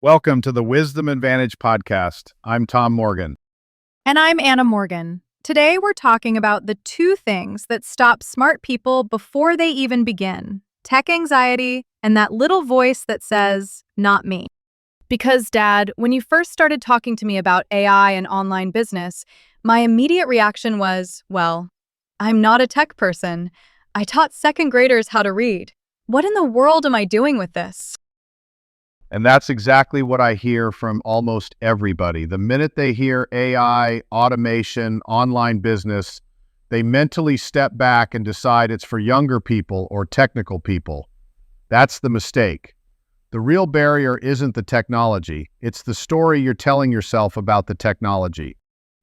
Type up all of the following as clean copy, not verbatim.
Welcome to the Wisdom Advantage podcast. I'm Tom Morgan. And I'm Anna Morgan. Today we're talking about the two things that stop smart people before they even begin: tech anxiety and that little voice that says, "Not me." Because, Dad, when you first started talking to me about AI and online business, my immediate reaction was, well, I'm not a tech person. I taught second graders how to read. What in the world am I doing with this? And that's exactly what I hear from almost everybody. The minute they hear AI, automation, online business, they mentally step back and decide it's for younger people or technical people. That's the mistake. The real barrier isn't the technology. It's the story you're telling yourself about the technology.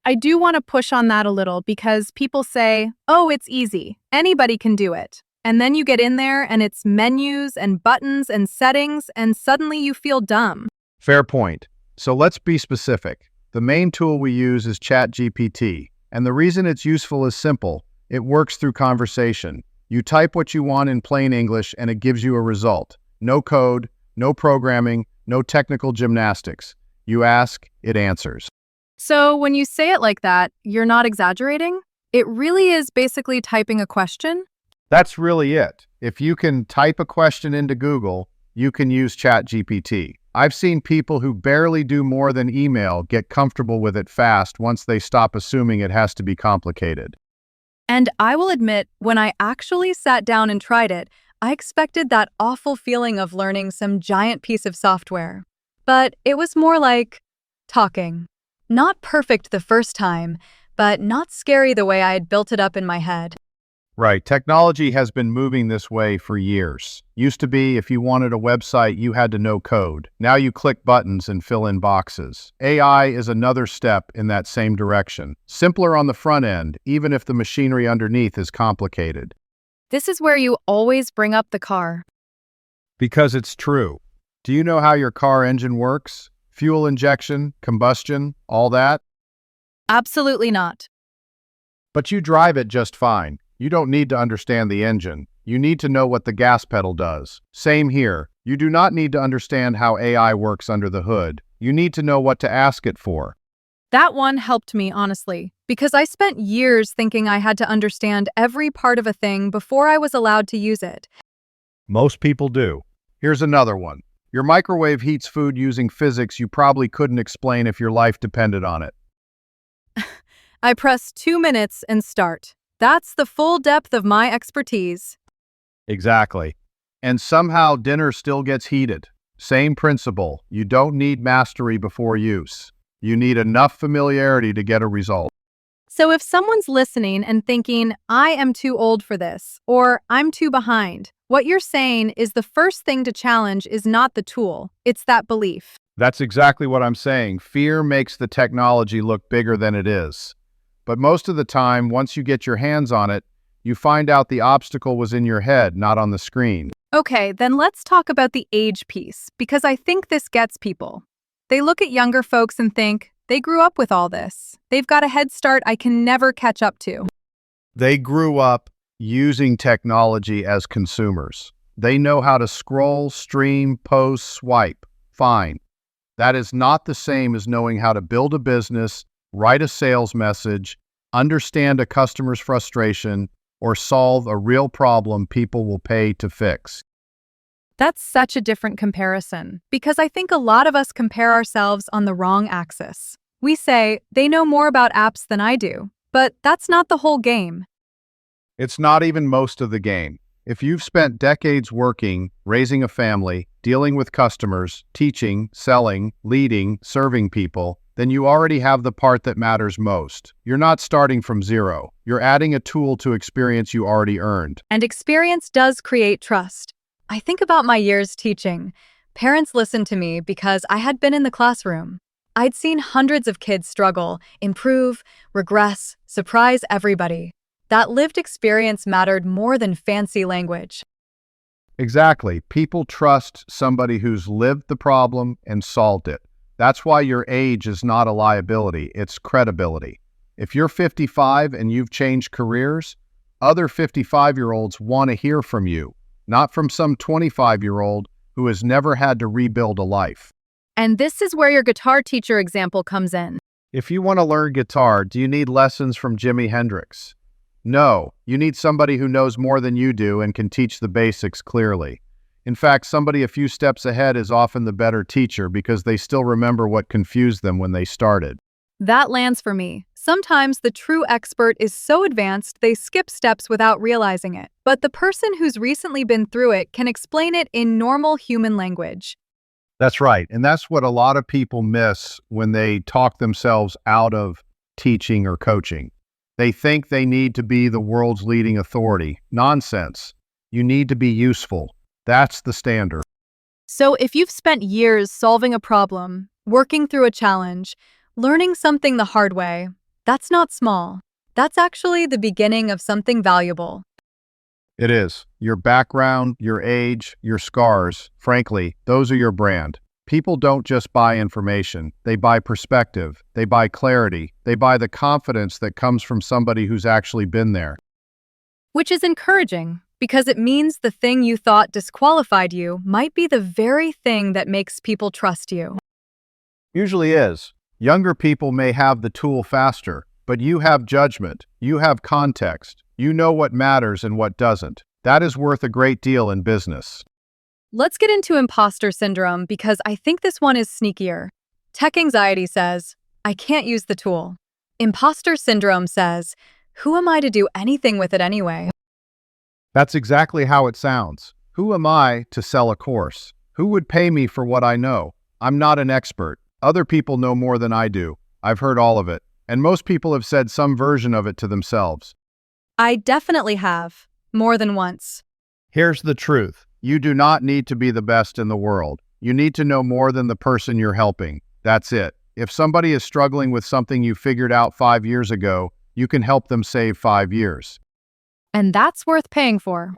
I do want to push on that a little because people say, oh, it's easy. Anybody can do it. And then you get in there and it's menus and buttons and settings and suddenly you feel dumb. Fair point. So let's be specific. The main tool we use is ChatGPT. And the reason it's useful is simple. It works through conversation. You type what you want in plain English and it gives you a result. No code, no programming, no technical gymnastics. You ask, it answers. So when you say it like that, you're not exaggerating? It really is basically typing a question? That's really it. If you can type a question into Google, you can use ChatGPT. I've seen people who barely do more than email get comfortable with it fast once they stop assuming it has to be complicated. And I will admit, when I actually sat down and tried it, I expected that awful feeling of learning some giant piece of software. But it was more like talking. Not perfect the first time, but not scary the way I had built it up in my head. Right. Technology has been moving this way for years. Used to be, if you wanted a website, you had to know code. Now you click buttons and fill in boxes. AI is another step in that same direction. Simpler on the front end, even if the machinery underneath is complicated. This is where you always bring up the car. Because it's true. Do you know how your car engine works? Fuel injection, combustion, all that? Absolutely not. But you drive it just fine. You don't need to understand the engine. You need to know what the gas pedal does. Same here. You do not need to understand how AI works under the hood. You need to know what to ask it for. That one helped me, honestly, because I spent years thinking I had to understand every part of a thing before I was allowed to use it. Most people do. Here's another one. Your microwave heats food using physics you probably couldn't explain if your life depended on it. I press 2 minutes and start. That's the full depth of my expertise. Exactly. And somehow dinner still gets heated. Same principle. You don't need mastery before use. You need enough familiarity to get a result. So if someone's listening and thinking, I am too old for this, or I'm too behind, what you're saying is the first thing to challenge is not the tool, it's that belief. That's exactly what I'm saying. Fear makes the technology look bigger than it is. But most of the time, once you get your hands on it, you find out the obstacle was in your head, not on the screen. Okay, then let's talk about the age piece, because I think this gets people. They look at younger folks and think, they grew up with all this. They've got a head start I can never catch up to. They grew up using technology as consumers. They know how to scroll, stream, post, swipe. Fine. That is not the same as knowing how to build a business, write a sales message, understand a customer's frustration, or solve a real problem people will pay to fix. That's such a different comparison, because I think a lot of us compare ourselves on the wrong axis. We say, they know more about apps than I do, but that's not the whole game. It's not even most of the game. If you've spent decades working, raising a family, dealing with customers, teaching, selling, leading, serving people, then you already have the part that matters most. You're not starting from zero. You're adding a tool to experience you already earned. And experience does create trust. I think about my years teaching. Parents listened to me because I had been in the classroom. I'd seen hundreds of kids struggle, improve, regress, surprise everybody. That lived experience mattered more than fancy language. Exactly. People trust somebody who's lived the problem and solved it. That's why your age is not a liability, it's credibility. If you're 55 and you've changed careers, other 55-year-olds want to hear from you, not from some 25-year-old who has never had to rebuild a life. And this is where your guitar teacher example comes in. If you want to learn guitar, do you need lessons from Jimi Hendrix? No, you need somebody who knows more than you do and can teach the basics clearly. In fact, somebody a few steps ahead is often the better teacher because they still remember what confused them when they started. That lands for me. Sometimes the true expert is so advanced they skip steps without realizing it. But the person who's recently been through it can explain it in normal human language. That's right. And that's what a lot of people miss when they talk themselves out of teaching or coaching. They think they need to be the world's leading authority. Nonsense. You need to be useful. That's the standard. So if you've spent years solving a problem, working through a challenge, learning something the hard way, that's not small. That's actually the beginning of something valuable. It is. Your background, your age, your scars, frankly, those are your brand. People don't just buy information. They buy perspective. They buy clarity. They buy the confidence that comes from somebody who's actually been there. Which is encouraging, because it means the thing you thought disqualified you might be the very thing that makes people trust you. Usually is. Younger people may have the tool faster, but you have judgment. You have context. You know what matters and what doesn't. That is worth a great deal in business. Let's get into imposter syndrome because I think this one is sneakier. Tech anxiety says, I can't use the tool. Imposter syndrome says, who am I to do anything with it anyway? That's exactly how it sounds. Who am I to sell a course? Who would pay me for what I know? I'm not an expert. Other people know more than I do. I've heard all of it. And most people have said some version of it to themselves. I definitely have, more than once. Here's the truth. You do not need to be the best in the world. You need to know more than the person you're helping. That's it. If somebody is struggling with something you figured out 5 years ago, you can help them save 5 years. And that's worth paying for.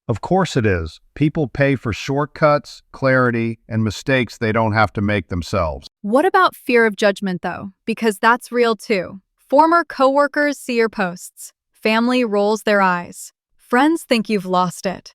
Of course it is. People pay for shortcuts, clarity, and mistakes they don't have to make themselves. What about fear of judgment, though? Because that's real too. Former coworkers see your posts. Family rolls their eyes. Friends think you've lost it.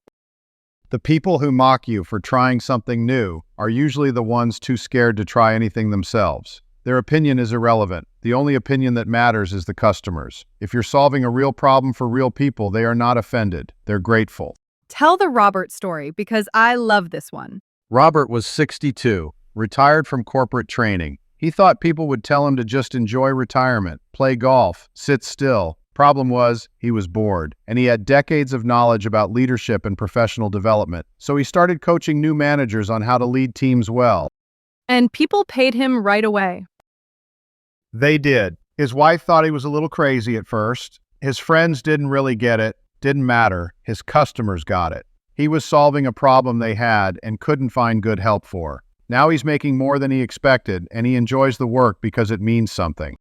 The people who mock you for trying something new are usually the ones too scared to try anything themselves. Their opinion is irrelevant. The only opinion that matters is the customer's. If you're solving a real problem for real people, they are not offended. They're grateful. Tell the Robert story because I love this one. Robert was 62, retired from corporate training. He thought people would tell him to just enjoy retirement, play golf, sit still. Problem was, he was bored, and he had decades of knowledge about leadership and professional development. So he started coaching new managers on how to lead teams well. And people paid him right away. They did. His wife thought he was a little crazy at first. His friends didn't really get it. Didn't matter. His customers got it. He was solving a problem they had and couldn't find good help for. Now he's making more than he expected, and he enjoys the work because it means something.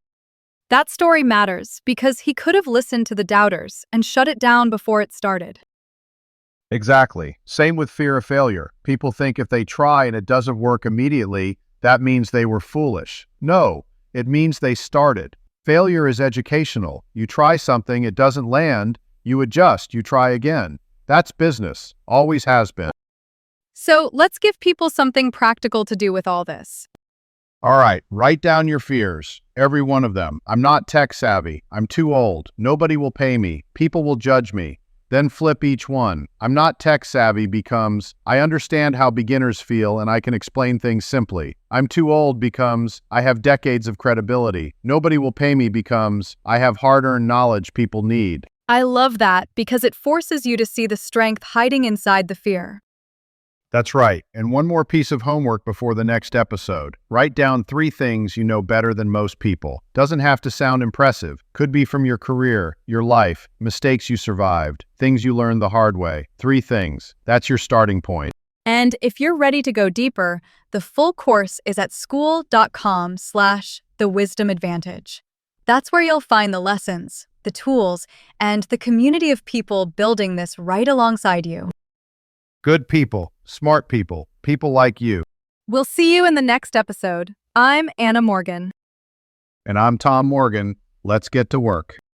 That story matters because he could have listened to the doubters and shut it down before it started. Exactly. Same with fear of failure. People think if they try and it doesn't work immediately, that means they were foolish. No, it means they started. Failure is educational. You try something, it doesn't land, you adjust, you try again. That's business. Always has been. So let's give people something practical to do with all this. All right, write down your fears. Every one of them. I'm not tech savvy. I'm too old. Nobody will pay me. People will judge me. Then flip each one. I'm not tech savvy becomes, I understand how beginners feel and I can explain things simply. I'm too old becomes, I have decades of credibility. Nobody will pay me becomes, I have hard-earned knowledge people need. I love that because it forces you to see the strength hiding inside the fear. That's right. And one more piece of homework before the next episode. Write down 3 things you know better than most people. Doesn't have to sound impressive. Could be from your career, your life, mistakes you survived, things you learned the hard way. 3 things. That's your starting point. And if you're ready to go deeper, the full course is at school.com/thewisdomadvantage. That's where you'll find the lessons, the tools, and the community of people building this right alongside you. Good people, smart people, people like you. We'll see you in the next episode. I'm Anna Morgan. And I'm Tom Morgan. Let's get to work.